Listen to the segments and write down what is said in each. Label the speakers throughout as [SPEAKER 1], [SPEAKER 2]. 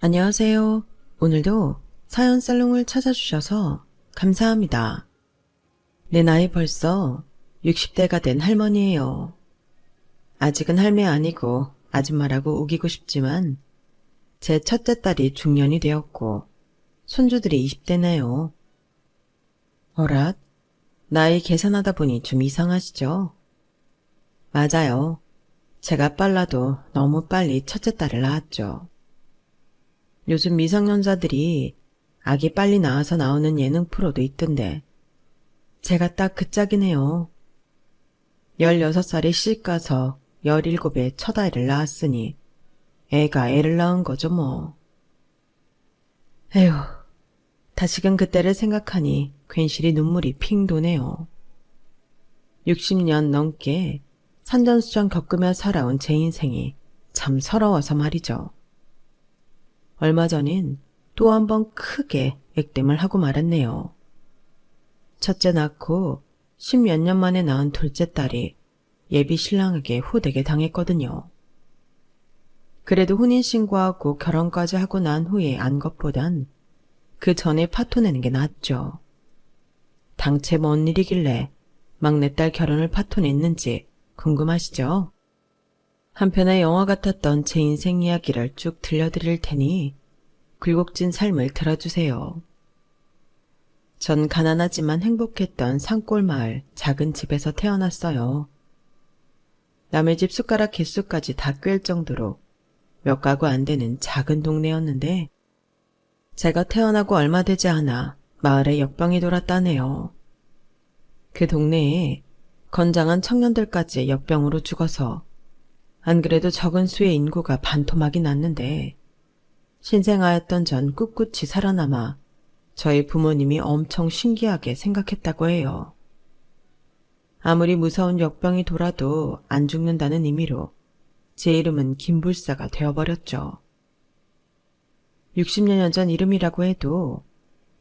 [SPEAKER 1] 안녕하세요. 오늘도 사연 살롱을 찾아주셔서 감사합니다. 내 나이 벌써 60대가 된 할머니예요. 아직은 할매 아니고 아줌마라고 우기고 싶지만 제 첫째 딸이 중년이 되었고 손주들이 20대네요. 어랏, 나이 계산하다 보니 좀 이상하시죠? 맞아요. 제가 빨라도 너무 빨리 첫째 딸을 낳았죠. 요즘 미성년자들이 아기 빨리 낳아서 나오는 예능 프로도 있던데 제가 딱 그 짝이네요. 16살에 시집가서 17에 첫 아이를 낳았으니 애가 애를 낳은 거죠 뭐. 에휴, 다시금 그때를 생각하니 괜시리 눈물이 핑 도네요. 60년 넘게 산전수전 겪으며 살아온 제 인생이 참 서러워서 말이죠. 얼마 전엔 또 한 번 크게 액땜을 하고 말았네요. 첫째 낳고 10몇 년 만에 낳은 둘째 딸이 예비 신랑에게 호되게 당했거든요. 그래도 혼인신고하고 결혼까지 하고 난 후에 안 것보단 그 전에 파토내는 게 낫죠. 당최 뭔 일이길래 막내딸 결혼을 파토냈는지 궁금하시죠? 한편의 영화 같았던 제 인생 이야기를 쭉 들려드릴 테니 굴곡진 삶을 들어주세요. 전 가난하지만 행복했던 산골 마을 작은 집에서 태어났어요. 남의 집 숟가락 개수까지 다 꿰일 정도로 몇 가구 안 되는 작은 동네였는데 제가 태어나고 얼마 되지 않아 마을에 역병이 돌았다네요. 그 동네에 건장한 청년들까지 역병으로 죽어서 안 그래도 적은 수의 인구가 반토막이 났는데 신생아였던 전 꿋꿋이 살아남아 저희 부모님이 엄청 신기하게 생각했다고 해요. 아무리 무서운 역병이 돌아도 안 죽는다는 의미로 제 이름은 김불사가 되어버렸죠. 60여 년 전 이름이라고 해도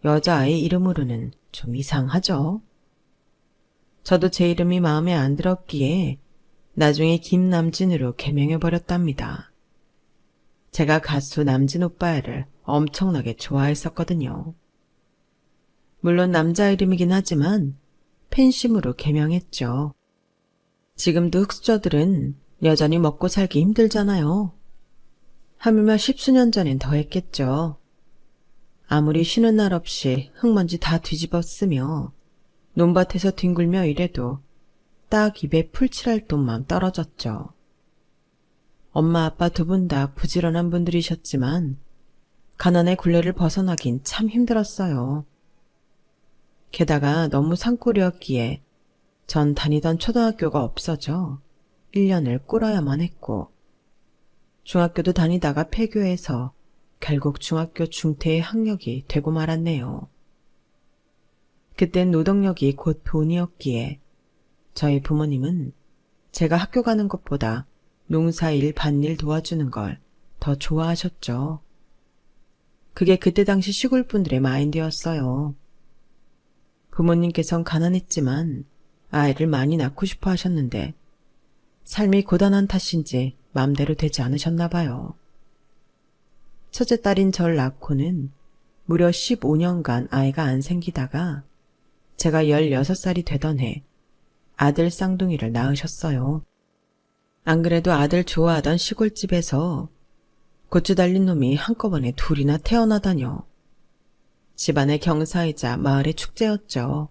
[SPEAKER 1] 여자아이 이름으로는 좀 이상하죠. 저도 제 이름이 마음에 안 들었기에 나중에 김남진으로 개명해버렸답니다. 제가 가수 남진 오빠를 엄청나게 좋아했었거든요. 물론 남자 이름이긴 하지만 팬심으로 개명했죠. 지금도 흑수저들은 여전히 먹고 살기 힘들잖아요. 하물며 10수년 전엔 더 했겠죠. 아무리 쉬는 날 없이 흙먼지 다 뒤집어 쓰며 논밭에서 뒹굴며 일해도 딱 입에 풀칠할 돈만 떨어졌죠. 엄마 아빠 두 분 다 부지런한 분들이셨지만 가난의 굴레를 벗어나긴 참 힘들었어요. 게다가 너무 산골이었기에 전 다니던 초등학교가 없어져 1년을 꿇어야만 했고 중학교도 다니다가 폐교해서 결국 중학교 중퇴의 학력이 되고 말았네요. 그땐 노동력이 곧 돈이었기에 저희 부모님은 제가 학교 가는 것보다 농사일 밭일 도와주는 걸 더 좋아하셨죠. 그게 그때 당시 시골 분들의 마인드였어요. 부모님께선 가난했지만 아이를 많이 낳고 싶어 하셨는데 삶이 고단한 탓인지 맘대로 되지 않으셨나 봐요. 첫째 딸인 절 낳고는 무려 15년간 아이가 안 생기다가 제가 16살이 되던 해 아들 쌍둥이를 낳으셨어요. 안 그래도 아들 좋아하던 시골집에서 고추 달린 놈이 한꺼번에 둘이나 태어나다뇨. 집안의 경사이자 마을의 축제였죠.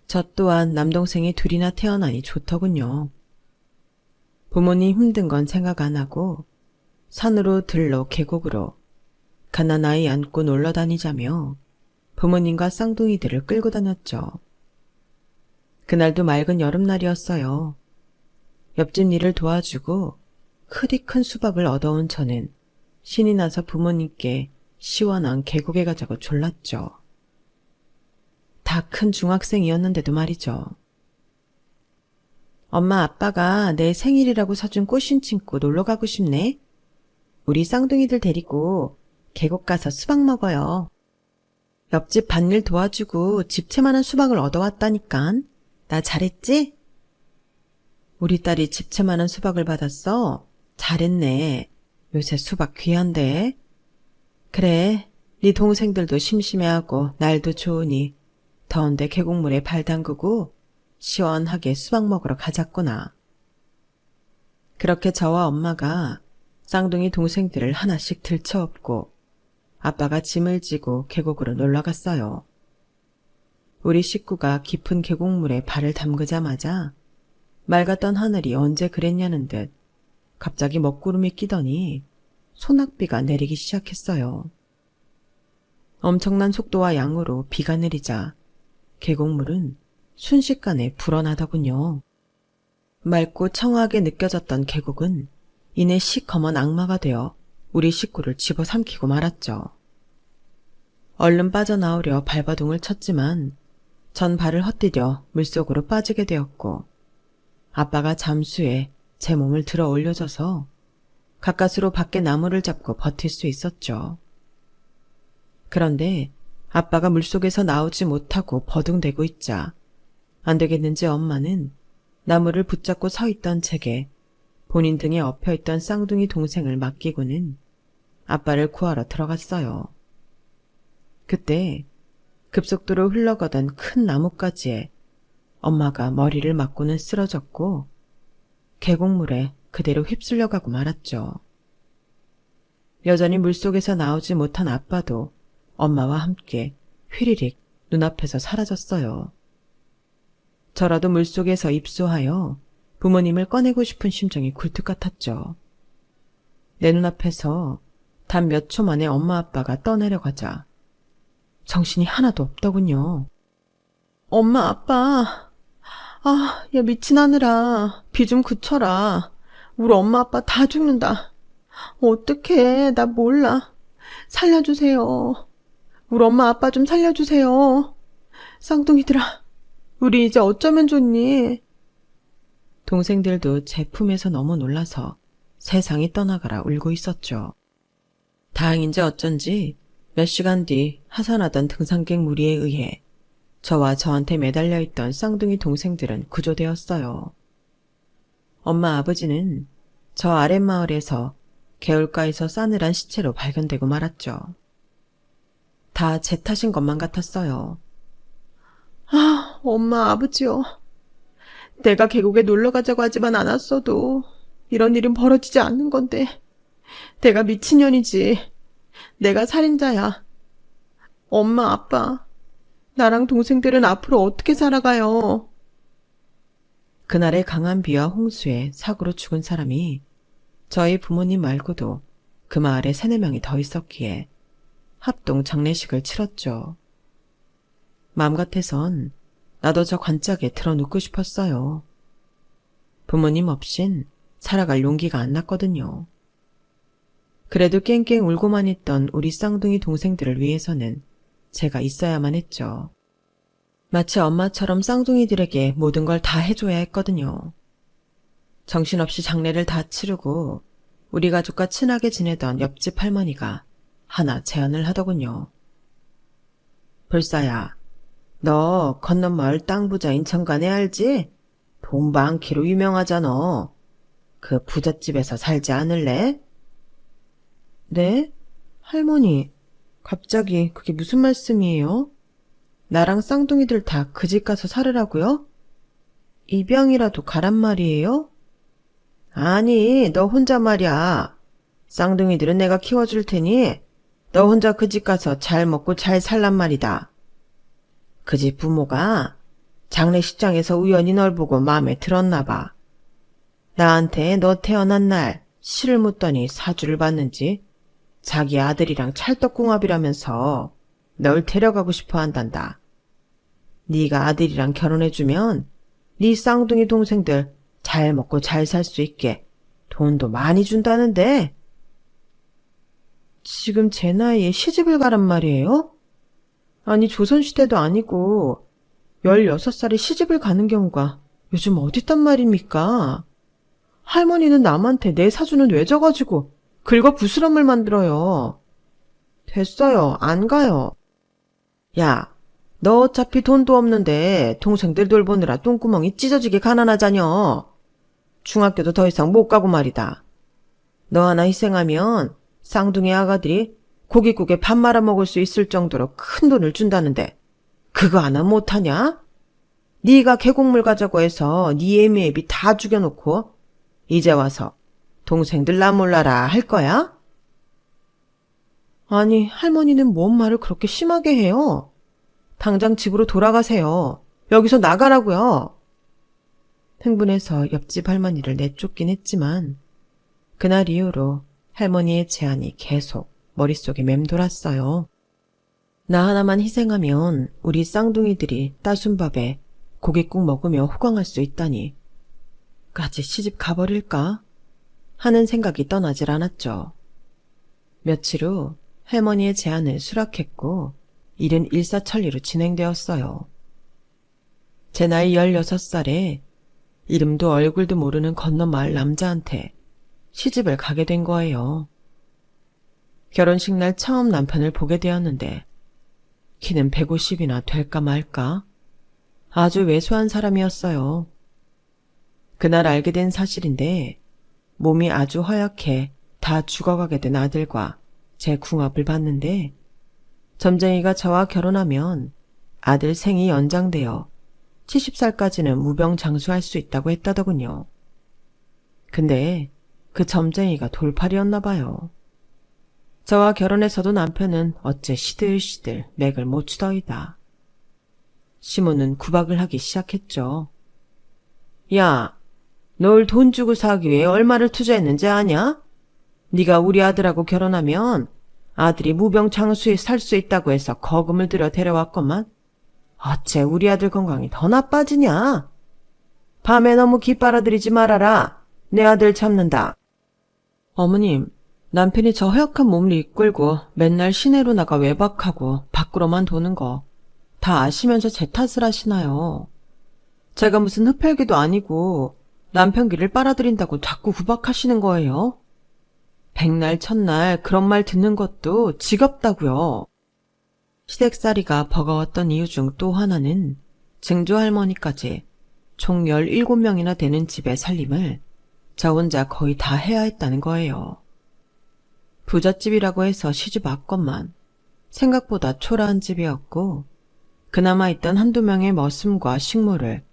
[SPEAKER 1] 저 또한 남동생이 둘이나 태어나니 좋더군요. 부모님 힘든 건 생각 안 하고 산으로 들로 계곡으로 갓난아이 안고 놀러 다니자며 부모님과 쌍둥이들을 끌고 다녔죠. 그날도 맑은 여름날이었어요. 옆집 일을 도와주고 크디 큰 수박을 얻어온 저는 신이 나서 부모님께 시원한 계곡에 가자고 졸랐죠. 다 큰 중학생이었는데도 말이죠. 엄마 아빠가 내 생일이라고 사준 꽃신 친구 놀러 가고 싶네. 우리 쌍둥이들 데리고 계곡 가서 수박 먹어요. 옆집 밭일 도와주고 집채만한 수박을 얻어왔다니깐. 나 잘했지? 우리 딸이 집채만한 수박을 받았어. 잘했네. 요새 수박 귀한데. 그래, 네 동생들도 심심해하고 날도 좋으니 더운데 계곡물에 발 담그고 시원하게 수박 먹으러 가자꾸나. 그렇게 저와 엄마가 쌍둥이 동생들을 하나씩 들쳐업고 아빠가 짐을 지고 계곡으로 놀러 갔어요. 우리 식구가 깊은 계곡물에 발을 담그자마자 맑았던 하늘이 언제 그랬냐는 듯 갑자기 먹구름이 끼더니 소낙비가 내리기 시작했어요. 엄청난 속도와 양으로 비가 내리자 계곡물은 순식간에 불어나더군요. 맑고 청아하게 느껴졌던 계곡은 이내 시커먼 악마가 되어 우리 식구를 집어삼키고 말았죠. 얼른 빠져나오려 발버둥을 쳤지만 전 발을 헛디뎌 물속으로 빠지게 되었고 아빠가 잠수에 제 몸을 들어 올려줘서 가까스로 밖에 나무를 잡고 버틸 수 있었죠. 그런데 아빠가 물속에서 나오지 못하고 버둥대고 있자 안 되겠는지 엄마는 나무를 붙잡고 서 있던 제게 본인 등에 엎여있던 쌍둥이 동생을 맡기고는 아빠를 구하러 들어갔어요. 그때 급속도로 흘러가던 큰 나뭇가지에 엄마가 머리를 맞고는 쓰러졌고 계곡물에 그대로 휩쓸려가고 말았죠. 여전히 물속에서 나오지 못한 아빠도 엄마와 함께 휘리릭 눈앞에서 사라졌어요. 저라도 물속에서 입수하여 부모님을 꺼내고 싶은 심정이 굴뚝 같았죠. 내 눈앞에서 단 몇 초 만에 엄마 아빠가 떠내려가자 정신이 하나도 없더군요. 엄마 아빠, 야 미친 하늘아, 비 좀 그쳐라. 우리 엄마 아빠 다 죽는다. 어떡해, 나 몰라. 살려주세요. 우리 엄마 아빠 좀 살려주세요. 쌍둥이들아, 우리 이제 어쩌면 좋니? 동생들도 제 품에서 너무 놀라서 세상이 떠나가라 울고 있었죠. 다행인지 어쩐지 몇 시간 뒤 하산하던 등산객 무리에 의해 저와 저한테 매달려 있던 쌍둥이 동생들은 구조되었어요. 엄마 아버지는 저 아랫마을에서 개울가에서 싸늘한 시체로 발견되고 말았죠. 다 제 탓인 것만 같았어요. 엄마 아버지요. 내가 계곡에 놀러 가자고 하지만 않았어도 이런 일은 벌어지지 않는 건데 내가 미친년이지. 내가 살인자야. 엄마 아빠, 나랑 동생들은 앞으로 어떻게 살아가요? 그날의 강한 비와 홍수에 사고로 죽은 사람이 저희 부모님 말고도 그 마을에 3-4명이 더 있었기에 합동 장례식을 치렀죠. 마음 같아선 나도 저 관짝에 들어 눕고 싶었어요. 부모님 없인 살아갈 용기가 안 났거든요. 그래도 깽깽 울고만 있던 우리 쌍둥이 동생들을 위해서는 제가 있어야만 했죠. 마치 엄마처럼 쌍둥이들에게 모든 걸 다 해줘야 했거든요. 정신없이 장례를 다 치르고 우리 가족과 친하게 지내던 옆집 할머니가 하나 제안을 하더군요. 불사야, 너 건너마을 땅 부자인 정간에 알지? 돈 많기로 유명하잖아. 그 부잣집에서 살지 않을래? 네? 할머니, 갑자기 그게 무슨 말씀이에요? 나랑 쌍둥이들 다 그 집 가서 살으라고요? 입양이라도 가란 말이에요? 아니, 너 혼자 말이야. 쌍둥이들은 내가 키워줄 테니 너 혼자 그 집 가서 잘 먹고 잘 살란 말이다. 그 집 부모가 장례식장에서 우연히 널 보고 마음에 들었나 봐. 나한테 너 태어난 날 시를 묻더니 사주를 받는지 자기 아들이랑 찰떡궁합이라면서 널 데려가고 싶어 한단다. 네가 아들이랑 결혼해주면 네 쌍둥이 동생들 잘 먹고 잘 살 수 있게 돈도 많이 준다는데. 지금 제 나이에 시집을 가란 말이에요? 아니 조선시대도 아니고 16살에 시집을 가는 경우가 요즘 어딨단 말입니까? 할머니는 남한테 내 사주는 왜 져가지고 긁어 부스럼을 만들어요. 됐어요. 안 가요. 야, 너 어차피 돈도 없는데 동생들 돌보느라 똥구멍이 찢어지게 가난하자녀. 중학교도 더 이상 못 가고 말이다. 너 하나 희생하면 쌍둥이 아가들이 고깃국에 밥 말아 먹을 수 있을 정도로 큰 돈을 준다는데 그거 하나 못하냐? 네가 계곡물 가자고 해서 네 애미애비 다 죽여놓고 이제 와서 동생들 나 몰라라 할 거야? 아니, 할머니는 뭔 말을 그렇게 심하게 해요? 당장 집으로 돌아가세요. 여기서 나가라고요. 흥분해서 옆집 할머니를 내쫓긴 했지만 그날 이후로 할머니의 제안이 계속 머릿속에 맴돌았어요. 나 하나만 희생하면 우리 쌍둥이들이 따순밥에 고깃국 먹으며 호강할 수 있다니 까지 시집 가버릴까? 하는 생각이 떠나질 않았죠. 며칠 후 할머니의 제안을 수락했고 일은 일사천리로 진행되었어요. 제 나이 16살에 이름도 얼굴도 모르는 건너마을 남자한테 시집을 가게 된 거예요. 결혼식 날 처음 남편을 보게 되었는데 키는 150이나 될까 말까? 아주 왜소한 사람이었어요. 그날 알게 된 사실인데 몸이 아주 허약해 다 죽어가게 된 아들과 제 궁합을 봤는데 점쟁이가 저와 결혼하면 아들 생이 연장되어 70살까지는 무병장수할 수 있다고 했다더군요. 근데 그 점쟁이가 돌팔이었나 봐요. 저와 결혼해서도 남편은 어째 시들시들 맥을 못 추더이다. 시모는 구박을 하기 시작했죠. 야, 널 돈 주고 사기 위해 얼마를 투자했는지 아냐? 네가 우리 아들하고 결혼하면 아들이 무병장수에 살 수 있다고 해서 거금을 들여 데려왔건만 어째 우리 아들 건강이 더 나빠지냐? 밤에 너무 기 빨아들이지 말아라. 내 아들 참는다. 어머님, 남편이 저 허약한 몸을 이끌고 맨날 시내로 나가 외박하고 밖으로만 도는 거 다 아시면서 제 탓을 하시나요? 제가 무슨 흡혈귀도 아니고 남편 기를 빨아들인다고 자꾸 구박하시는 거예요? 백날 첫날 그런 말 듣는 것도 지겹다고요. 시댁살이가 버거웠던 이유 중 또 하나는 증조 할머니까지 총 17명이나 되는 집의 살림을 저 혼자 거의 다 해야 했다는 거예요. 부잣집이라고 해서 시집 왔건만 생각보다 초라한 집이었고 그나마 있던 한두 명의 머슴과 식모를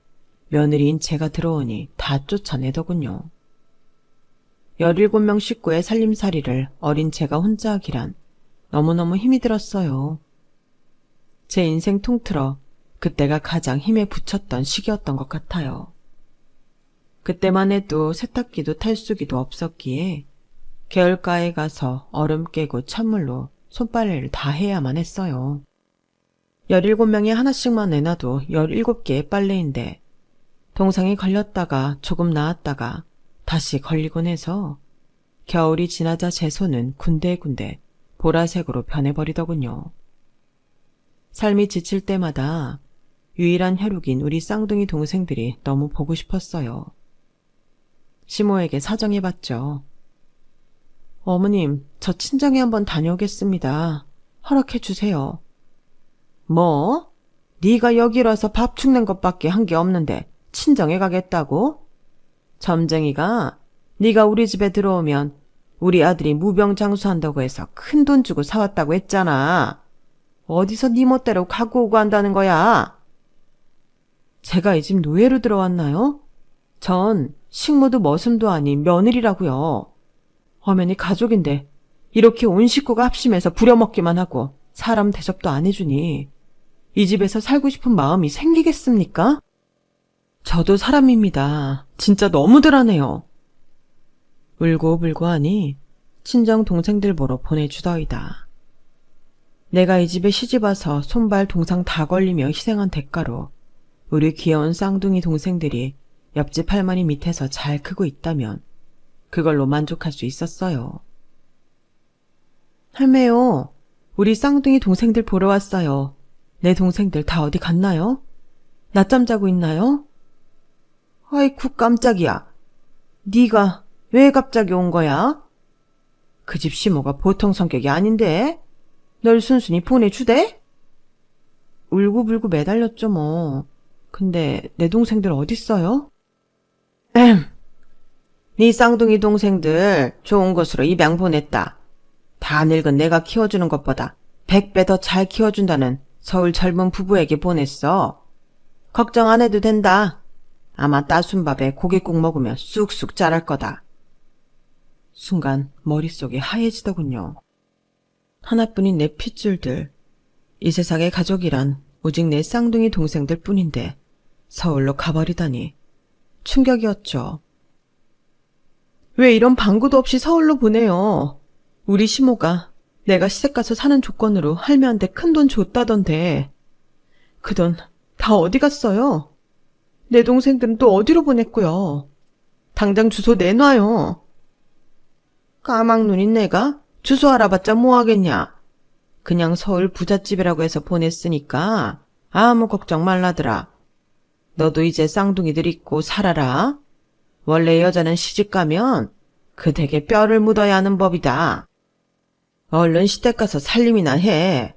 [SPEAKER 1] 며느리인 제가 들어오니 다 쫓아내더군요. 17명 식구의 살림살이를 어린 제가 혼자 하기란 너무너무 힘이 들었어요. 제 인생 통틀어 그때가 가장 힘에 부쳤던 시기였던 것 같아요. 그때만 해도 세탁기도 탈수기도 없었기에 개울가에 가서 얼음 깨고 찬물로 손빨래를 다 해야만 했어요. 17명이 하나씩만 내놔도 17개의 빨래인데 동상이 걸렸다가 조금 나았다가 다시 걸리곤 해서 겨울이 지나자 제 손은 군데군데 보라색으로 변해버리더군요. 삶이 지칠 때마다 유일한 혈육인 우리 쌍둥이 동생들이 너무 보고 싶었어요. 시모에게 사정해봤죠. 어머님, 저 친정에 한번 다녀오겠습니다. 허락해 주세요. 뭐? 네가 여기로 와서 밥 죽는 것밖에 한 게 없는데 친정에 가겠다고? 점쟁이가 네가 우리 집에 들어오면 우리 아들이 무병장수한다고 해서 큰 돈 주고 사왔다고 했잖아. 어디서 네 멋대로 갖고 오고 한다는 거야? 제가 이 집 노예로 들어왔나요? 전 식모도 머슴도 아닌 며느리라고요. 엄연히 가족인데 이렇게 온 식구가 합심해서 부려먹기만 하고 사람 대접도 안 해주니 이 집에서 살고 싶은 마음이 생기겠습니까? 저도 사람입니다. 진짜 너무들 하네요. 울고불고 하니 친정 동생들 보러 보내주더이다. 내가 이 집에 시집와서 손발 동상 다 걸리며 희생한 대가로 우리 귀여운 쌍둥이 동생들이 옆집 할머니 밑에서 잘 크고 있다면 그걸로 만족할 수 있었어요. 할매요, 우리 쌍둥이 동생들 보러 왔어요. 내 동생들 다 어디 갔나요? 낮잠 자고 있나요? 아이쿠 깜짝이야. 네가 왜 갑자기 온 거야? 그 집 시모가 보통 성격이 아닌데 널 순순히 보내주대? 울고불고 매달렸죠 뭐. 근데 내 동생들 어딨어요? 네 쌍둥이 동생들 좋은 곳으로 입양 보냈다. 다 늙은 내가 키워주는 것보다 100배 더 잘 키워준다는 서울 젊은 부부에게 보냈어. 걱정 안 해도 된다. 아마 따순 밥에 고깃국 먹으면 쑥쑥 자랄 거다. 순간 머릿속이 하얘지더군요. 하나뿐인 내 핏줄들. 이 세상의 가족이란 오직 내 쌍둥이 동생들 뿐인데 서울로 가버리다니 충격이었죠. 왜 이런 방구도 없이 서울로 보내요? 우리 시모가 내가 시댁 가서 사는 조건으로 할매한테 큰돈 줬다던데 그 돈 다 어디 갔어요? 내 동생들은 또 어디로 보냈고요? 당장 주소 내놔요. 까막눈인 내가 주소 알아봤자 뭐하겠냐. 그냥 서울 부잣집이라고 해서 보냈으니까 아무 걱정 말라더라. 너도 이제 쌍둥이들 있고 살아라. 원래 여자는 시집가면 그 댁에 뼈를 묻어야 하는 법이다. 얼른 시댁 가서 살림이나 해.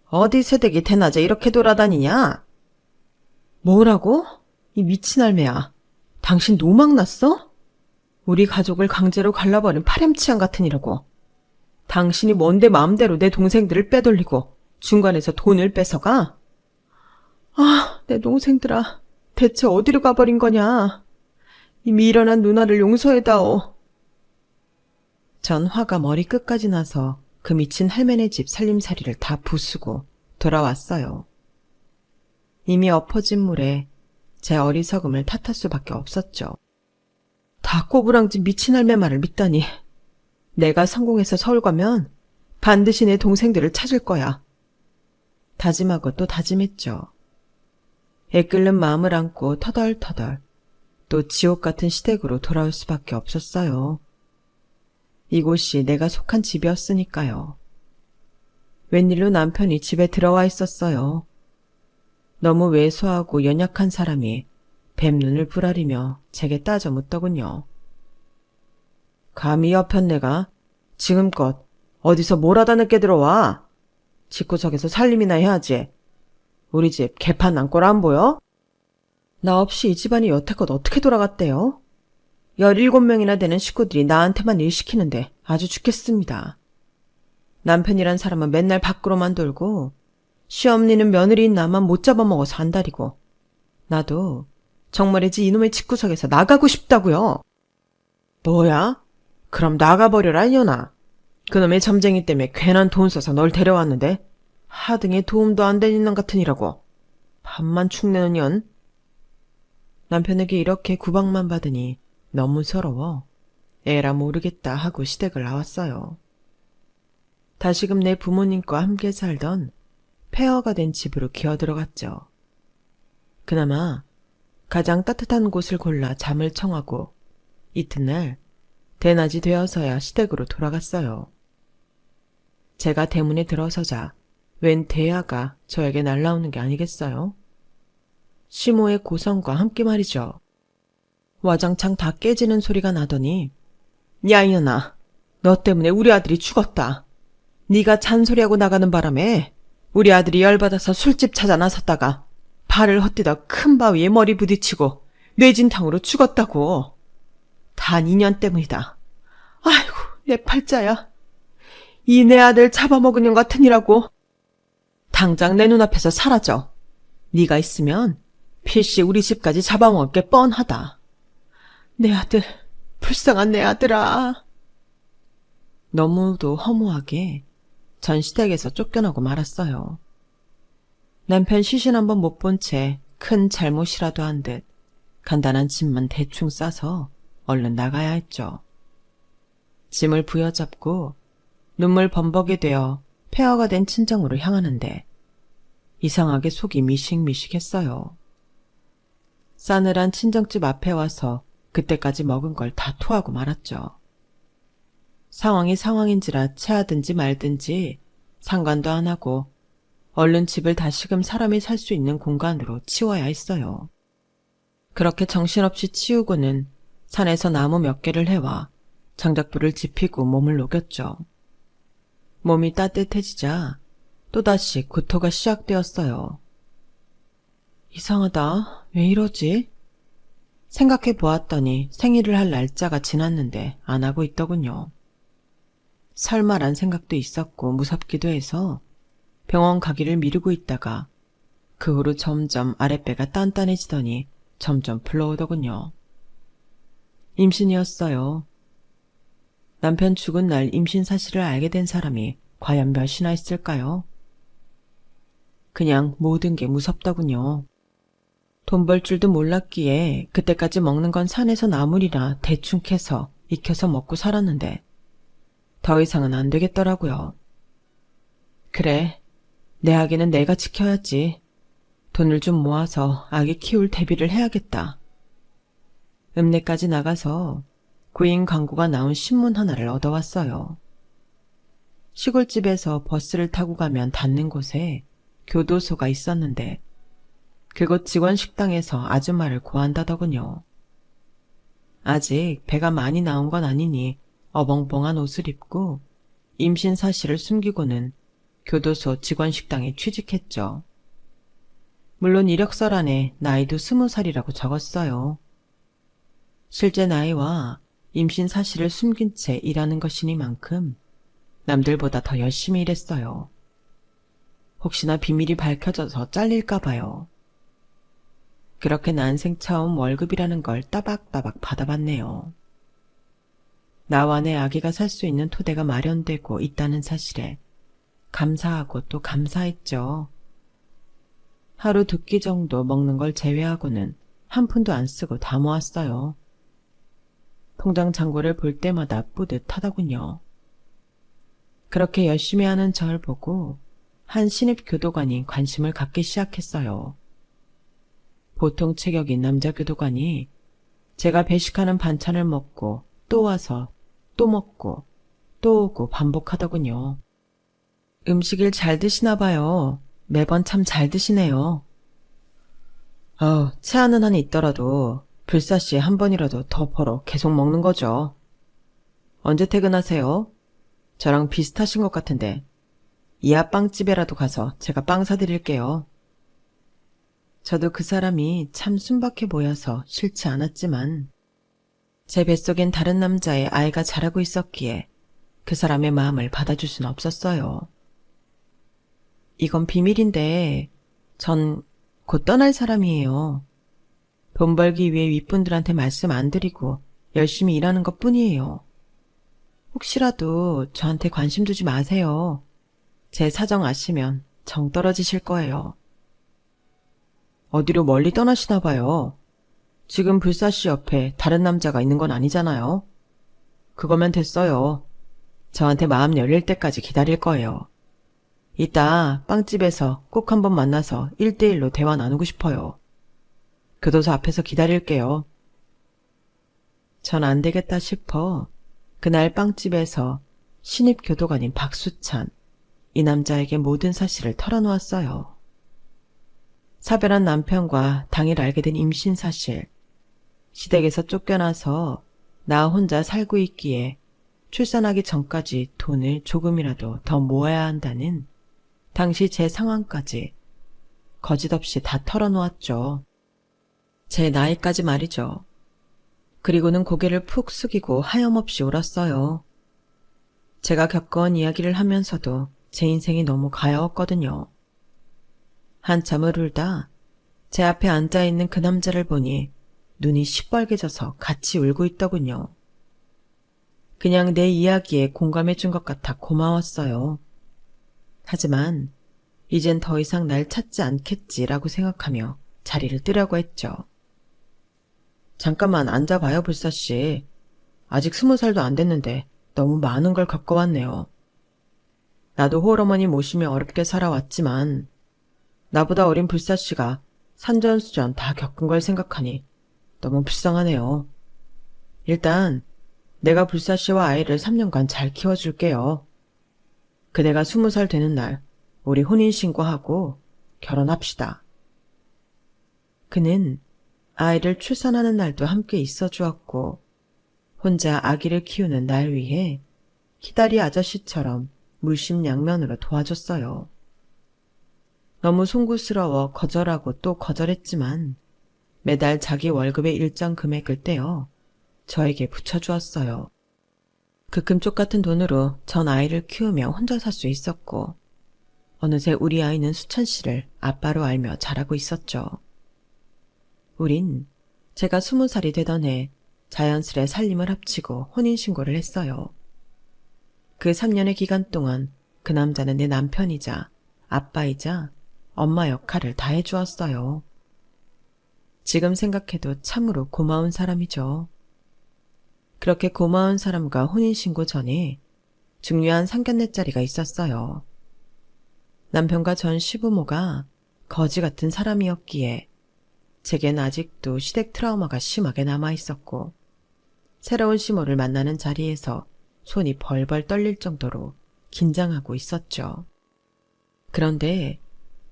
[SPEAKER 1] 어디 새댁이 대낮에 이렇게 돌아다니냐? 뭐라고? 이 미친 할매야. 당신 노망 났어? 우리 가족을 강제로 갈라버린 파렴치한 같으니라고. 당신이 뭔데 마음대로 내 동생들을 빼돌리고 중간에서 돈을 뺏어가? 아, 내 동생들아. 대체 어디로 가버린 거냐? 이 미련한 누나를 용서해다오. 전 화가 머리끝까지 나서 그 미친 할매네 집 살림살이를 다 부수고 돌아왔어요. 이미 엎어진 물에 제 어리석음을 탓할 수밖에 없었죠. 다 꼬부랑진 미친 할매 말을 믿다니. 내가 성공해서 서울 가면 반드시 내 동생들을 찾을 거야. 다짐하고 또 다짐했죠. 애끓는 마음을 안고 터덜터덜 또 지옥 같은 시댁으로 돌아올 수밖에 없었어요. 이곳이 내가 속한 집이었으니까요. 웬일로 남편이 집에 들어와 있었어요. 너무 왜소하고 연약한 사람이 뱀눈을 부라리며 제게 따져 묻더군요. 감히 여편네가 지금껏 어디서 뭘 하다 늦게 들어와? 집구석에서 살림이나 해야지. 우리 집 개판 난 꼴 안 보여? 나 없이 이 집안이 여태껏 어떻게 돌아갔대요? 17명이나 되는 식구들이 나한테만 일 시키는데 아주 죽겠습니다. 남편이란 사람은 맨날 밖으로만 돌고 시어머니는 며느리인 나만 못 잡아먹어서 안달이고 나도 정말이지 이놈의 집구석에서 나가고 싶다고요. 뭐야? 그럼 나가버려라 이년아. 그놈의 점쟁이 때문에 괜한 돈 써서 널 데려왔는데 하등에 도움도 안 되는 년 같으니라고. 밥만 축내는 년. 남편에게 이렇게 구박만 받으니 너무 서러워 에라 모르겠다 하고 시댁을 나왔어요. 다시금 내 부모님과 함께 살던 폐허가 된 집으로 기어들어갔죠. 그나마 가장 따뜻한 곳을 골라 잠을 청하고 이튿날 대낮이 되어서야 시댁으로 돌아갔어요. 제가 대문에 들어서자 웬 대야가 저에게 날라오는 게 아니겠어요? 시모의 고성과 함께 말이죠. 와장창 다 깨지는 소리가 나더니 야 이년아, 너 때문에 우리 아들이 죽었다. 네가 잔소리하고 나가는 바람에 우리 아들이 열받아서 술집 찾아 나섰다가 발을 헛디뎌 큰 바위에 머리 부딪히고 뇌진탕으로 죽었다고. 다 2년 때문이다. 아이고 내 팔자야. 이 내 아들 잡아먹은 년 같으니라고. 당장 내 눈앞에서 사라져. 네가 있으면 필시 우리 집까지 잡아먹을 게 뻔하다. 내 아들, 불쌍한 내 아들아. 너무도 허무하게 전 시댁에서 쫓겨나고 말았어요. 남편 시신 한번 못 본 채 큰 잘못이라도 한 듯 간단한 짐만 대충 싸서 얼른 나가야 했죠. 짐을 부여잡고 눈물 범벅이 되어 폐허가 된 친정으로 향하는데 이상하게 속이 미식미식했어요. 싸늘한 친정집 앞에 와서 그때까지 먹은 걸 다 토하고 말았죠. 상황이 상황인지라 체하든지 말든지 상관도 안 하고 얼른 집을 다시금 사람이 살 수 있는 공간으로 치워야 했어요. 그렇게 정신없이 치우고는 산에서 나무 몇 개를 해와 장작불을 지피고 몸을 녹였죠. 몸이 따뜻해지자 또다시 구토가 시작되었어요. 이상하다. 왜 이러지? 생각해 보았더니 생일을 할 날짜가 지났는데 안 하고 있더군요. 설마란 생각도 있었고 무섭기도 해서 병원 가기를 미루고 있다가 그 후로 점점 아랫배가 단단해지더니 점점 불러오더군요. 임신이었어요. 남편 죽은 날 임신 사실을 알게 된 사람이 과연 몇이나 있을까요? 그냥 모든 게 무섭더군요. 돈 벌 줄도 몰랐기에 그때까지 먹는 건 산에서 나물이나 대충 캐서 익혀서 먹고 살았는데 더 이상은 안 되겠더라고요. 그래, 내 아기는 내가 지켜야지. 돈을 좀 모아서 아기 키울 대비를 해야겠다. 읍내까지 나가서 구인 광고가 나온 신문 하나를 얻어왔어요. 시골집에서 버스를 타고 가면 닿는 곳에 교도소가 있었는데 그곳 직원 식당에서 아줌마를 구한다더군요. 아직 배가 많이 나온 건 아니니 어벙벙한 옷을 입고 임신 사실을 숨기고는 교도소 직원 식당에 취직했죠. 물론 이력서 안에 나이도 20살이라고 적었어요. 실제 나이와 임신 사실을 숨긴 채 일하는 것이니만큼 남들보다 더 열심히 일했어요. 혹시나 비밀이 밝혀져서 잘릴까 봐요. 그렇게 난생 처음 월급이라는 걸 따박따박 받아봤네요. 나와 내 아기가 살 수 있는 토대가 마련되고 있다는 사실에 감사하고 또 감사했죠. 하루 2끼 정도 먹는 걸 제외하고는 한 푼도 안 쓰고 다 모았어요. 통장 잔고를 볼 때마다 뿌듯하더군요. 그렇게 열심히 하는 절 보고 한 신입 교도관이 관심을 갖기 시작했어요. 보통 체격인 남자 교도관이 제가 배식하는 반찬을 먹고 또 와서 또 먹고 또 오고 반복하더군요. 음식을 잘 드시나 봐요. 매번 참 잘 드시네요. 체하는 한이 있더라도 불사시 한 번이라도 더 벌어 계속 먹는 거죠. 언제 퇴근하세요? 저랑 비슷하신 것 같은데 이하 빵집에라도 가서 제가 빵 사드릴게요. 저도 그 사람이 참 순박해 보여서 싫지 않았지만 제 뱃속엔 다른 남자의 아이가 자라고 있었기에 그 사람의 마음을 받아줄 순 없었어요. 이건 비밀인데 전 곧 떠날 사람이에요. 돈 벌기 위해 윗분들한테 말씀 안 드리고 열심히 일하는 것 뿐이에요. 혹시라도 저한테 관심 두지 마세요. 제 사정 아시면 정 떨어지실 거예요. 어디로 멀리 떠나시나 봐요. 지금 불사씨 옆에 다른 남자가 있는 건 아니잖아요. 그거면 됐어요. 저한테 마음 열릴 때까지 기다릴 거예요. 이따 빵집에서 꼭 한번 만나서 1대1로 대화 나누고 싶어요. 교도소 앞에서 기다릴게요. 전 안 되겠다 싶어 그날 빵집에서 신입 교도관인 박수찬, 이 남자에게 모든 사실을 털어놓았어요. 사별한 남편과 당일 알게 된 임신 사실, 시댁에서 쫓겨나서 나 혼자 살고 있기에 출산하기 전까지 돈을 조금이라도 더 모아야 한다는 당시 제 상황까지 거짓없이 다 털어놓았죠. 제 나이까지 말이죠. 그리고는 고개를 푹 숙이고 하염없이 울었어요. 제가 겪어온 이야기를 하면서도 제 인생이 너무 가여웠거든요. 한참을 울다 제 앞에 앉아있는 그 남자를 보니 눈이 시뻘개져서 같이 울고 있더군요. 그냥 내 이야기에 공감해준 것 같아 고마웠어요. 하지만 이젠 더 이상 날 찾지 않겠지라고 생각하며 자리를 뜨려고 했죠. 잠깐만 앉아봐요, 불사씨. 아직 20살도 안 됐는데 너무 많은 걸 겪어왔네요. 나도 홀어머니 모시며 어렵게 살아왔지만 나보다 어린 불사씨가 산전수전 다 겪은 걸 생각하니 너무 불쌍하네요. 일단 내가 불사씨와 아이를 3년간 잘 키워줄게요. 그대가 20살 되는 날 우리 혼인신고하고 결혼합시다. 그는 아이를 출산하는 날도 함께 있어 주었고 혼자 아기를 키우는 날 위해 키다리 아저씨처럼 물심양면으로 도와줬어요. 너무 송구스러워 거절하고 또 거절했지만 매달 자기 월급의 일정 금액을 떼어 저에게 붙여주었어요. 그 금쪽 같은 돈으로 전 아이를 키우며 혼자 살 수 있었고 어느새 우리 아이는 수찬 씨를 아빠로 알며 자라고 있었죠. 우린 제가 20살이 되던 해 자연스레 살림을 합치고 혼인신고를 했어요. 그 3년의 기간 동안 그 남자는 내 남편이자 아빠이자 엄마 역할을 다 해주었어요. 지금 생각해도 참으로 고마운 사람이죠. 그렇게 고마운 사람과 혼인신고 전에 중요한 상견례 자리가 있었어요. 남편과 전 시부모가 거지 같은 사람이었기에 제겐 아직도 시댁 트라우마가 심하게 남아있었고 새로운 시모를 만나는 자리에서 손이 벌벌 떨릴 정도로 긴장하고 있었죠. 그런데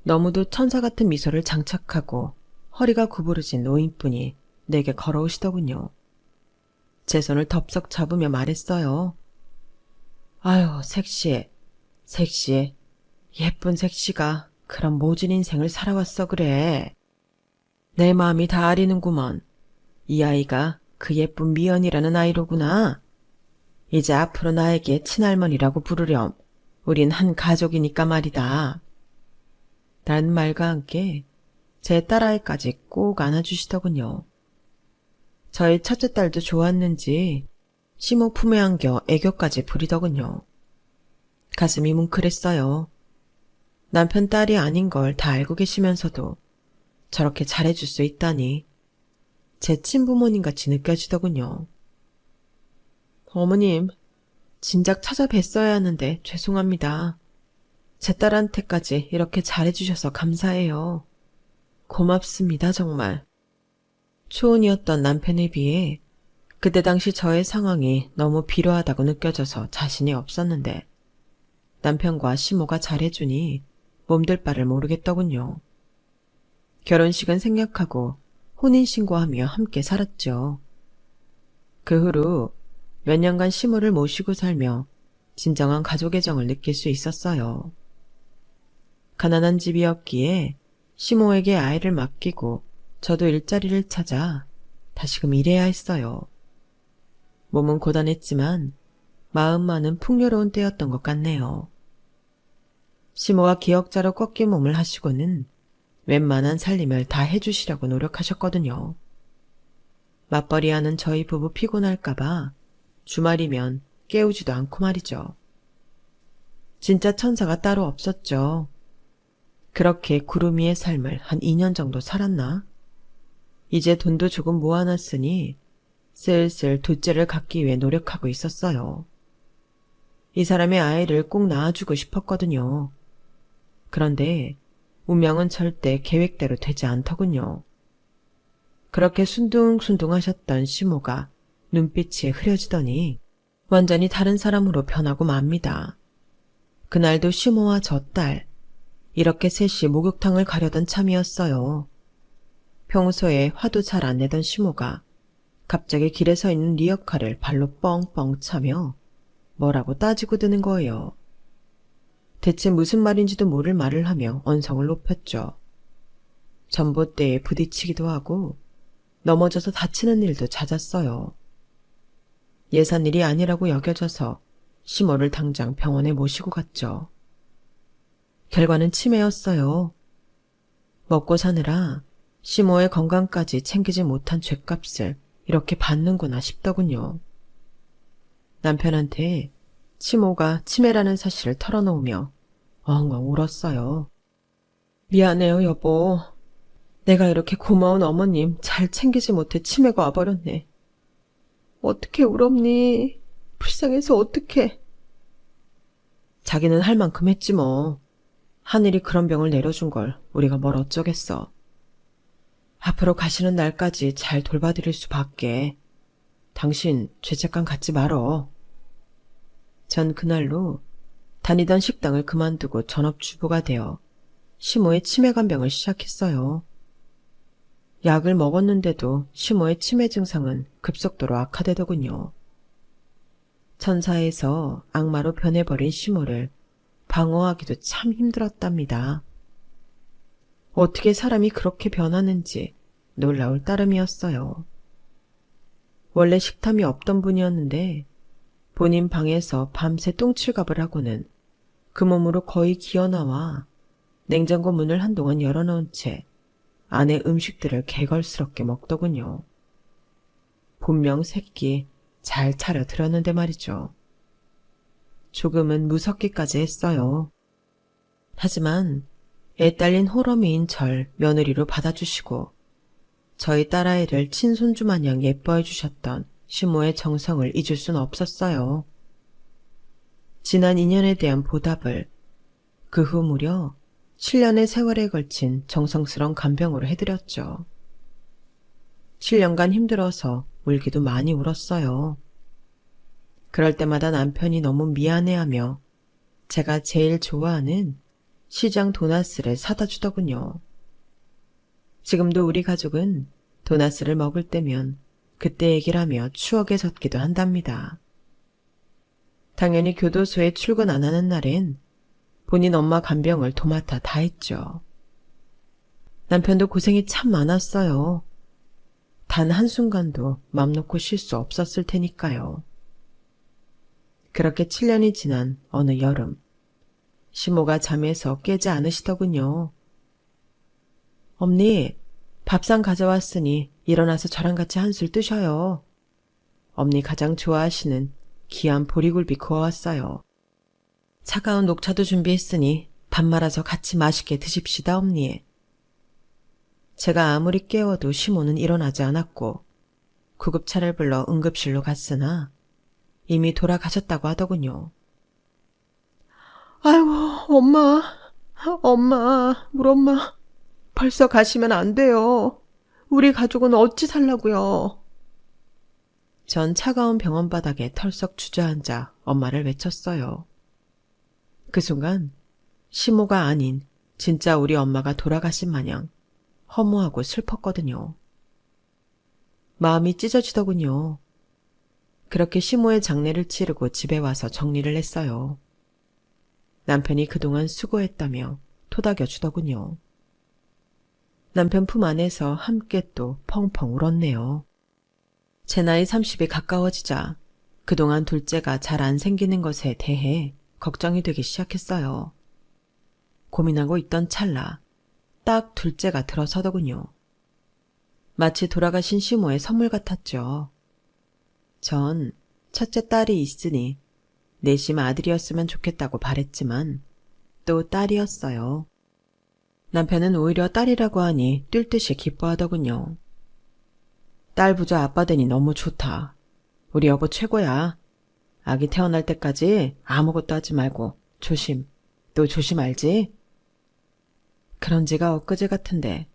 [SPEAKER 1] 너무도 천사 같은 미소를 장착하고 허리가 구부러진 노인분이 내게 걸어오시더군요. 제 손을 덥석 잡으며 말했어요. 아유, 섹시해. 섹시해. 예쁜 섹시가 그런 모진 인생을 살아왔어 그래. 내 마음이 다 아리는구먼. 이 아이가 그 예쁜 미연이라는 아이로구나. 이제 앞으로 나에게 친할머니라고 부르렴. 우린 한 가족이니까 말이다. 라는 말과 함께 제 딸아이까지 꼭 안아주시더군요. 저희 첫째 딸도 좋았는지 시모 품에 안겨 애교까지 부리더군요. 가슴이 뭉클했어요. 남편 딸이 아닌 걸 다 알고 계시면서도 저렇게 잘해줄 수 있다니 제 친부모님같이 느껴지더군요. 어머님, 진작 찾아뵀어야 하는데 죄송합니다. 제 딸한테까지 이렇게 잘해주셔서 감사해요. 고맙습니다, 정말. 초혼이었던 남편에 비해 그때 당시 저의 상황이 너무 비루하다고 느껴져서 자신이 없었는데 남편과 시모가 잘해주니 몸둘 바를 모르겠더군요. 결혼식은 생략하고 혼인신고하며 함께 살았죠. 그 후로 몇 년간 시모를 모시고 살며 진정한 가족의 정을 느낄 수 있었어요. 가난한 집이었기에 시모에게 아이를 맡기고 저도 일자리를 찾아 다시금 일해야 했어요. 몸은 고단했지만 마음만은 풍요로운 때였던 것 같네요. 시모가 기역자로 꺾인 몸을 하시고는 웬만한 살림을 다 해주시려고 노력하셨거든요. 맞벌이하는 저희 부부 피곤할까봐 주말이면 깨우지도 않고 말이죠. 진짜 천사가 따로 없었죠. 그렇게 구름 위의 삶을 한 2년 정도 살았나? 이제 돈도 조금 모아놨으니 슬슬 둘째를 갖기 위해 노력하고 있었어요. 이 사람의 아이를 꼭 낳아주고 싶었거든요. 그런데 운명은 절대 계획대로 되지 않더군요. 그렇게 순둥순둥 하셨던 시모가 눈빛이 흐려지더니 완전히 다른 사람으로 변하고 맙니다. 그날도 시모와 저 딸, 이렇게 셋이 목욕탕을 가려던 참이었어요. 평소에 화도 잘 안 내던 시모가 갑자기 길에 서 있는 리어카를 발로 뻥뻥 차며 뭐라고 따지고 드는 거예요. 대체 무슨 말인지도 모를 말을 하며 언성을 높였죠. 전봇대에 부딪히기도 하고 넘어져서 다치는 일도 잦았어요. 예산일이 아니라고 여겨져서 시모를 당장 병원에 모시고 갔죠. 결과는 치매였어요. 먹고 사느라 시모의 건강까지 챙기지 못한 죗값을 이렇게 받는구나 싶더군요. 남편한테 시모가 치매라는 사실을 털어놓으며 엉엉 울었어요. 미안해요, 여보. 내가 이렇게 고마운 어머님 잘 챙기지 못해 치매가 와버렸네. 어떻게 울었니? 불쌍해서 어떡해. 자기는 할 만큼 했지 뭐. 하늘이 그런 병을 내려준 걸 우리가 뭘 어쩌겠어. 앞으로 가시는 날까지 잘 돌봐드릴 수밖에. 당신 죄책감 갖지 말어. 전 그날로 다니던 식당을 그만두고 전업주부가 되어 시모의 치매간병을 시작했어요. 약을 먹었는데도 시모의 치매 증상은 급속도로 악화되더군요. 천사에서 악마로 변해버린 시모를 방어하기도 참 힘들었답니다. 어떻게 사람이 그렇게 변하는지 놀라울 따름이었어요. 원래 식탐이 없던 분이었는데 본인 방에서 밤새 똥칠갑을 하고는 그 몸으로 거의 기어나와 냉장고 문을 한동안 열어놓은 채 안에 음식들을 개걸스럽게 먹더군요. 분명 새끼 잘 차려 들었는데 말이죠. 조금은 무섭기까지 했어요. 하지만 애 딸린 호러미인 절 며느리로 받아주시고 저희 딸아이를 친손주 마냥 예뻐해 주셨던 시모의 정성을 잊을 순 없었어요. 지난 인연에 대한 보답을 그 후 무려 7년의 세월에 걸친 정성스러운 간병으로 해드렸죠. 7년간 힘들어서 울기도 많이 울었어요. 그럴 때마다 남편이 너무 미안해하며 제가 제일 좋아하는 시장 도나스를 사다 주더군요. 지금도 우리 가족은 도나스를 먹을 때면 그때 얘기를 하며 추억에 젖기도 한답니다. 당연히 교도소에 출근 안 하는 날엔 본인 엄마 간병을 도맡아 다 했죠. 남편도 고생이 참 많았어요. 단 한순간도 맘 놓고 쉴 수 없었을 테니까요. 그렇게 7년이 지난 어느 여름, 시모가 잠에서 깨지 않으시더군요. 엄니, 밥상 가져왔으니 일어나서 저랑 같이 한술 뜨셔요. 엄니 가장 좋아하시는 귀한 보리굴비 구워왔어요. 차가운 녹차도 준비했으니 밥 말아서 같이 맛있게 드십시다, 엄니. 제가 아무리 깨워도 시모는 일어나지 않았고 구급차를 불러 응급실로 갔으나 이미 돌아가셨다고 하더군요. 아이고, 엄마, 우리 엄마. 벌써 가시면 안 돼요. 우리 가족은 어찌 살라고요. 전 차가운 병원 바닥에 털썩 주저앉아 엄마를 외쳤어요. 그 순간 시모가 아닌 진짜 우리 엄마가 돌아가신 마냥 허무하고 슬펐거든요. 마음이 찢어지더군요. 그렇게 시모의 장례를 치르고 집에 와서 정리를 했어요. 남편이 그동안 수고했다며 토닥여 주더군요. 남편 품 안에서 함께 또 펑펑 울었네요. 제 나이 30이 가까워지자 그동안 둘째가 잘 안 생기는 것에 대해 걱정이 되기 시작했어요. 고민하고 있던 찰나 딱 둘째가 들어서더군요. 마치 돌아가신 시모의 선물 같았죠. 전 첫째 딸이 있으니 내심 아들이었으면 좋겠다고 바랬지만 또 딸이었어요. 남편은 오히려 딸이라고 하니 뛸 듯이 기뻐하더군요. 딸 부자 아빠 되니 너무 좋다. 우리 여보 최고야. 아기 태어날 때까지 아무것도 하지 말고 조심, 또 조심 알지? 그런 지가 엊그제 같은데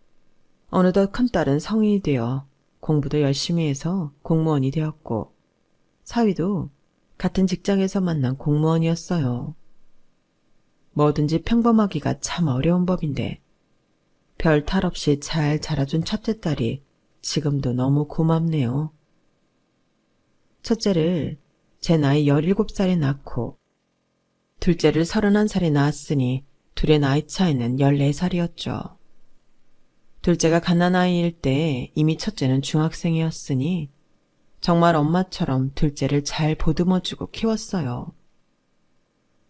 [SPEAKER 1] 어느덧 큰딸은 성인이 되어 공부도 열심히 해서 공무원이 되었고 사위도 같은 직장에서 만난 공무원이었어요. 뭐든지 평범하기가 참 어려운 법인데 별 탈 없이 잘 자라준 첫째 딸이 지금도 너무 고맙네요. 첫째를 제 나이 17살에 낳고 둘째를 31살에 낳았으니 둘의 나이 차이는 14살이었죠. 둘째가 갓난아이일 때 이미 첫째는 중학생이었으니 정말 엄마처럼 둘째를 잘 보듬어주고 키웠어요.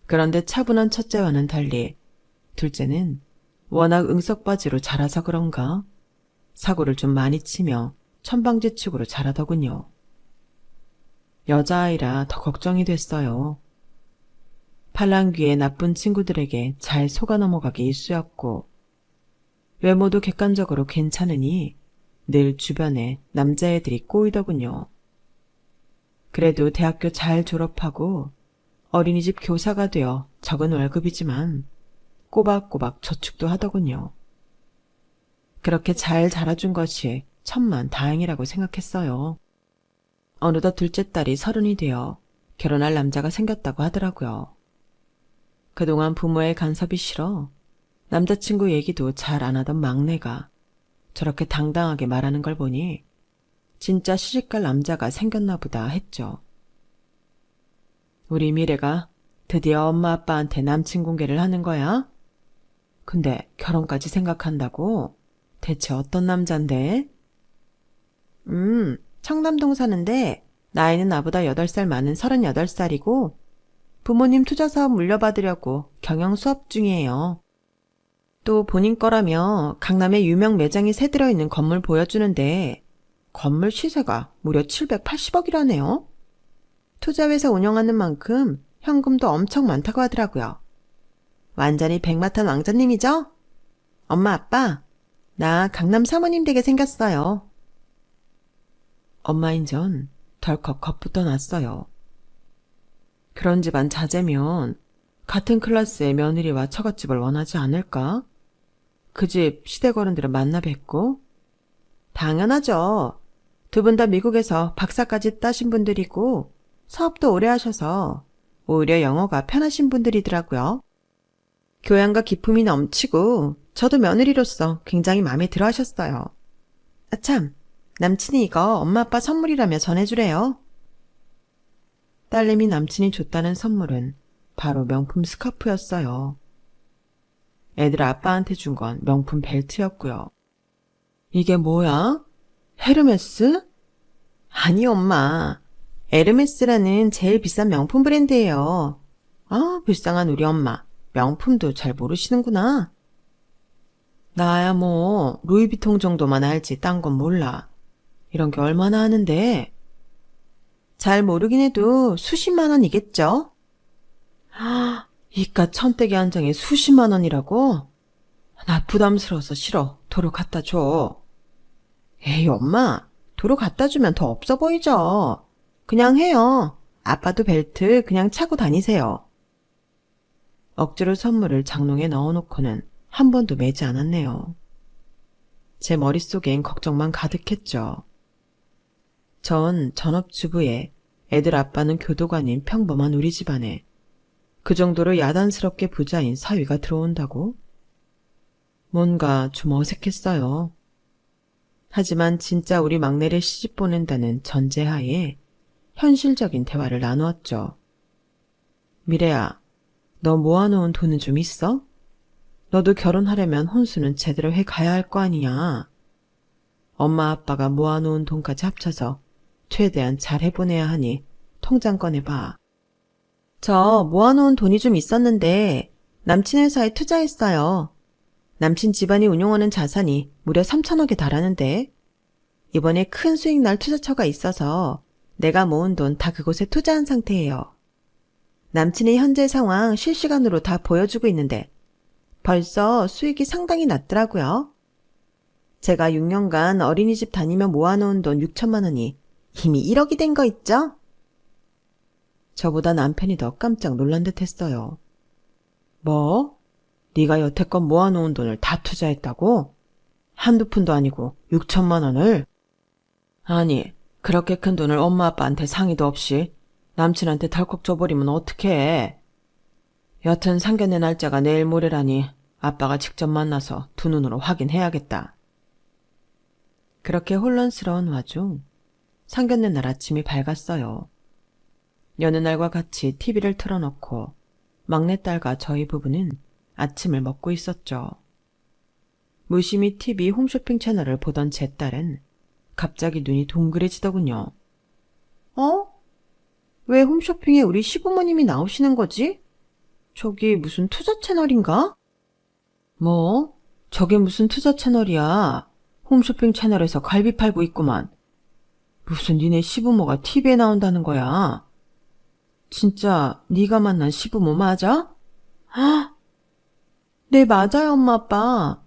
[SPEAKER 1] 그런데 차분한 첫째와는 달리 둘째는 워낙 응석바지로 자라서 그런가 사고를 좀 많이 치며 천방지축으로 자라더군요. 여자아이라 더 걱정이 됐어요. 팔랑귀의 나쁜 친구들에게 잘 속아 넘어가기 일쑤였고 외모도 객관적으로 괜찮으니 늘 주변에 남자애들이 꼬이더군요. 그래도 대학교 잘 졸업하고 어린이집 교사가 되어 적은 월급이지만 꼬박꼬박 저축도 하더군요. 그렇게 잘 자라준 것이 천만 다행이라고 생각했어요. 어느덧 둘째 딸이 30이 되어 결혼할 남자가 생겼다고 하더라고요. 그동안 부모의 간섭이 싫어 남자친구 얘기도 잘 안 하던 막내가 저렇게 당당하게 말하는 걸 보니 진짜 시집갈 남자가 생겼나 보다 했죠. 우리 미래가 드디어 엄마 아빠한테 남친 공개를 하는 거야? 근데 결혼까지 생각한다고? 대체 어떤 남잔데? 청담동 사는데 나이는 나보다 8살 많은 38살이고 부모님 투자 사업 물려받으려고 경영 수업 중이에요. 또 본인 거라며 강남에 유명 매장이 새 들어있는 건물 보여주는데 건물 시세가 무려 780억이라네요. 투자회사 운영하는 만큼 현금도 엄청 많다고 하더라고요. 완전히 백마탄 왕자님이죠? 엄마, 아빠, 나 강남 사모님 되게 생겼어요. 엄마인 전 덜컥 겁부터 났어요. 그런 집안 자제면 같은 클래스의 며느리와 처갓집을 원하지 않을까? 그 집 시대거른들을 만나 뵙고? 당연하죠. 두 분 다 미국에서 박사까지 따신 분들이고 사업도 오래 하셔서 오히려 영어가 편하신 분들이더라고요. 교양과 기품이 넘치고 저도 며느리로서 굉장히 마음에 들어 하셨어요. 참, 남친이 이거 엄마 아빠 선물이라며 전해주래요. 딸내미 남친이 줬다는 선물은 바로 명품 스카프였어요. 애들 아빠한테 준 건 명품 벨트였고요. 이게 뭐야? 헤르메스? 아니 엄마, 에르메스라는 제일 비싼 명품 브랜드예요. 아, 불쌍한 우리 엄마. 명품도 잘 모르시는구나. 나야 뭐 루이비통 정도만 알지 딴 건 몰라. 이런 게 얼마나 하는데. 잘 모르긴 해도 수십만 원이겠죠? 이깟 천대기 한 장에 수십만 원이라고? 나 부담스러워서 싫어. 도로 갖다 줘. 에이 엄마, 도로 갖다 주면 더 없어 보이죠? 그냥 해요. 아빠도 벨트 그냥 차고 다니세요. 억지로 선물을 장롱에 넣어놓고는 한 번도 매지 않았네요. 제 머릿속엔 걱정만 가득했죠. 전 전업주부에 애들 아빠는 교도관인 평범한 우리 집안에 그 정도로 야단스럽게 부자인 사위가 들어온다고? 뭔가 좀 어색했어요. 하지만 진짜 우리 막내를 시집 보낸다는 전제하에 현실적인 대화를 나누었죠. 미래야, 너 모아놓은 돈은 좀 있어? 너도 결혼하려면 혼수는 제대로 해가야 할 거 아니야. 엄마 아빠가 모아놓은 돈까지 합쳐서 최대한 잘 해보내야 하니 통장 꺼내봐. 저 모아놓은 돈이 좀 있었는데 남친 회사에 투자했어요. 남친 집안이 운용하는 자산이 무려 3천억에 달하는데 이번에 큰 수익 날 투자처가 있어서 내가 모은 돈 다 그곳에 투자한 상태예요. 남친의 현재 상황 실시간으로 다 보여주고 있는데 벌써 수익이 상당히 났더라고요. 제가 6년간 어린이집 다니며 모아놓은 돈 6천만 원이 이미 1억이 된 거 있죠? 저보다 남편이 더 깜짝 놀란 듯 했어요. 뭐? 네가 여태껏 모아놓은 돈을 다 투자했다고? 한두 푼도 아니고 6천만 원을? 아니, 그렇게 큰 돈을 엄마 아빠한테 상의도 없이 남친한테 덜컥 줘버리면 어떡해. 여튼 상견례 날짜가 내일 모레라니 아빠가 직접 만나서 두 눈으로 확인해야겠다. 그렇게 혼란스러운 와중 상견례 날 아침이 밝았어요. 여느 날과 같이 TV를 틀어놓고 막내딸과 저희 부부는 아침을 먹고 있었죠. 무심히 TV 홈쇼핑 채널을 보던 제 딸은 갑자기 눈이 동그래지더군요. 어? 왜 홈쇼핑에 우리 시부모님이 나오시는 거지? 저기 무슨 투자 채널인가? 뭐? 저게 무슨 투자 채널이야. 홈쇼핑 채널에서 갈비 팔고 있구만. 무슨 니네 시부모가 TV에 나온다는 거야. 진짜 네가 만난 시부모 맞아? 아, 네 맞아요 엄마 아빠.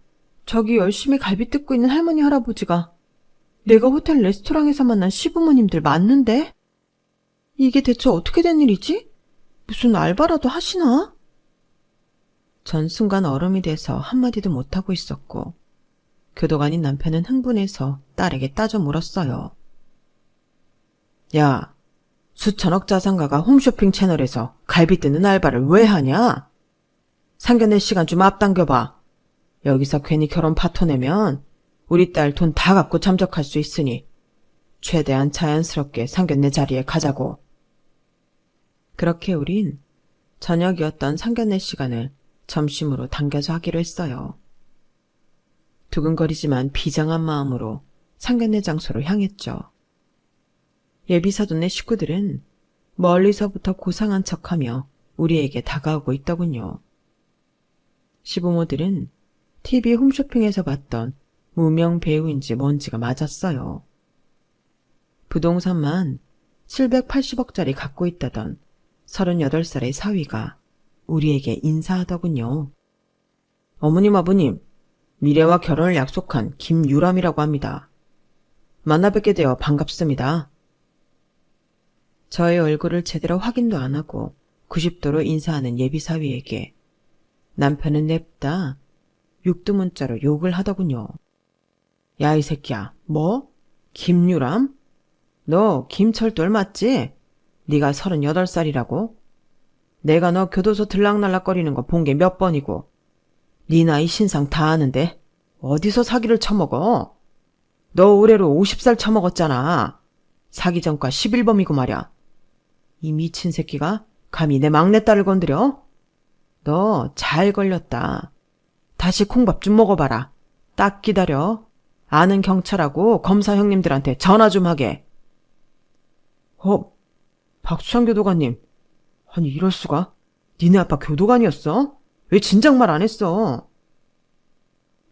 [SPEAKER 1] 저기 열심히 갈비 뜯고 있는 할머니 할아버지가 내가 호텔 레스토랑에서 만난 시부모님들 맞는데? 이게 대체 어떻게 된 일이지? 무슨 알바라도 하시나? 전 순간 얼음이 돼서 한마디도 못하고 있었고 교도관인 남편은 흥분해서 딸에게 따져 물었어요. 야, 수천억 자산가가 홈쇼핑 채널에서 갈비 뜯는 알바를 왜 하냐? 상견례 시간 좀 앞당겨봐. 여기서 괜히 결혼 파토 내면 우리 딸 돈 다 갖고 잠적할 수 있으니 최대한 자연스럽게 상견례 자리에 가자고. 그렇게 우린 저녁이었던 상견례 시간을 점심으로 당겨서 하기로 했어요. 두근거리지만 비장한 마음으로 상견례 장소로 향했죠. 예비사돈의 식구들은 멀리서부터 고상한 척하며 우리에게 다가오고 있더군요. 시부모들은 TV 홈쇼핑에서 봤던 무명 배우인지 뭔지가 맞았어요. 부동산만 780억짜리 갖고 있다던 38살의 사위가 우리에게 인사하더군요. 어머님, 아버님, 미래와 결혼을 약속한 김유람이라고 합니다. 만나 뵙게 되어 반갑습니다. 저의 얼굴을 제대로 확인도 안 하고 90도로 인사하는 예비사위에게 남편은 냅다 육두문자로 욕을 하더군요. 야, 이 새끼야, 뭐? 김유람? 너 김철돌 맞지? 네가 38살이라고? 내가 너 교도소 들락날락거리는 거 본 게 몇 번이고 네 나이 신상 다 아는데 어디서 사기를 쳐먹어? 너 올해로 50살 쳐먹었잖아. 사기 전과 11범이고 말야. 이 미친 새끼가 감히 내 막내딸을 건드려? 너 잘 걸렸다. 다시 콩밥 좀 먹어봐라. 딱 기다려. 아는 경찰하고 검사 형님들한테 전화 좀 하게. 박수창 교도관님. 아니 이럴 수가? 니네 아빠 교도관이었어? 왜 진작 말 안 했어?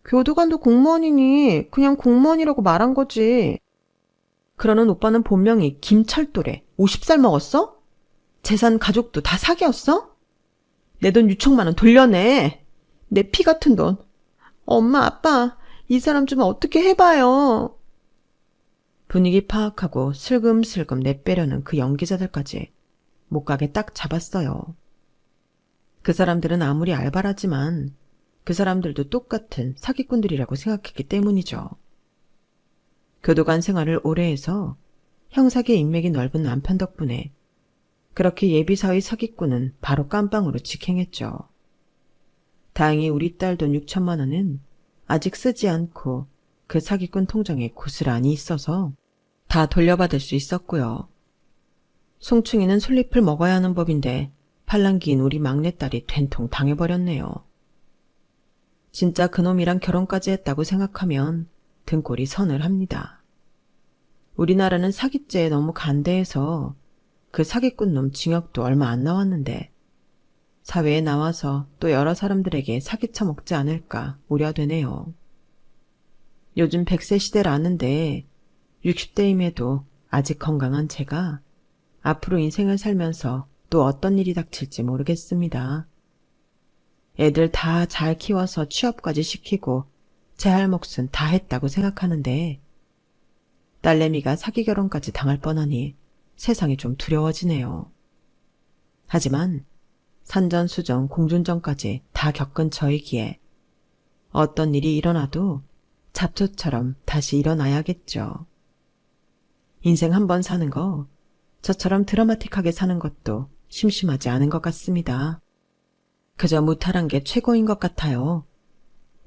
[SPEAKER 1] 교도관도 공무원이니 그냥 공무원이라고 말한 거지. 그러는 오빠는 본명이 김철도래. 50살 먹었어? 재산 가족도 다 사기였어? 내 돈 6천만 원 돌려내. 내 피 같은 돈. 엄마, 아빠, 이 사람 좀 어떻게 해봐요. 분위기 파악하고 슬금슬금 내빼려는 그 연기자들까지 못 가게 딱 잡았어요. 그 사람들은 아무리 알바라지만 그 사람들도 똑같은 사기꾼들이라고 생각했기 때문이죠. 교도관 생활을 오래 해서 형사계 인맥이 넓은 남편 덕분에 그렇게 예비사위 사기꾼은 바로 깜빵으로 직행했죠. 다행히 우리 딸 돈 6천만 원은 아직 쓰지 않고 그 사기꾼 통장에 고스란히 있어서 다 돌려받을 수 있었고요. 송충이는 솔잎을 먹어야 하는 법인데 팔랑귀인 우리 막내딸이 된통 당해버렸네요. 진짜 그놈이랑 결혼까지 했다고 생각하면 등골이 선을 합니다. 우리나라는 사기죄에 너무 간대해서 그 사기꾼 놈 징역도 얼마 안 나왔는데 사회에 나와서 또 여러 사람들에게 사기쳐 먹지 않을까 우려되네요. 요즘 100세 시대라는데 60대임에도 아직 건강한 제가 앞으로 인생을 살면서 또 어떤 일이 닥칠지 모르겠습니다. 애들 다 잘 키워서 취업까지 시키고 제 할 몫은 다 했다고 생각하는데 딸내미가 사기 결혼까지 당할 뻔하니 세상이 좀 두려워지네요. 하지만 산전수전 공준전까지 다 겪은 저이기에 어떤 일이 일어나도 잡초처럼 다시 일어나야겠죠. 인생 한 번 사는 거 저처럼 드라마틱하게 사는 것도 심심하지 않은 것 같습니다. 그저 무탈한 게 최고인 것 같아요.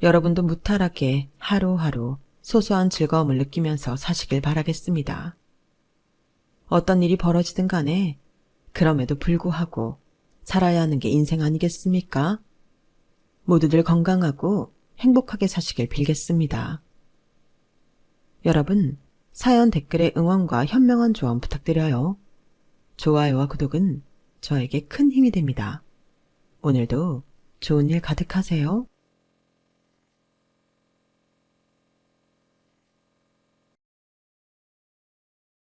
[SPEAKER 1] 여러분도 무탈하게 하루하루 소소한 즐거움을 느끼면서 사시길 바라겠습니다. 어떤 일이 벌어지든 간에 그럼에도 불구하고 살아야 하는 게 인생 아니겠습니까? 모두들 건강하고 행복하게 사시길 빌겠습니다. 여러분, 사연 댓글에 응원과 현명한 조언 부탁드려요. 좋아요와 구독은 저에게 큰 힘이 됩니다. 오늘도 좋은 일 가득하세요.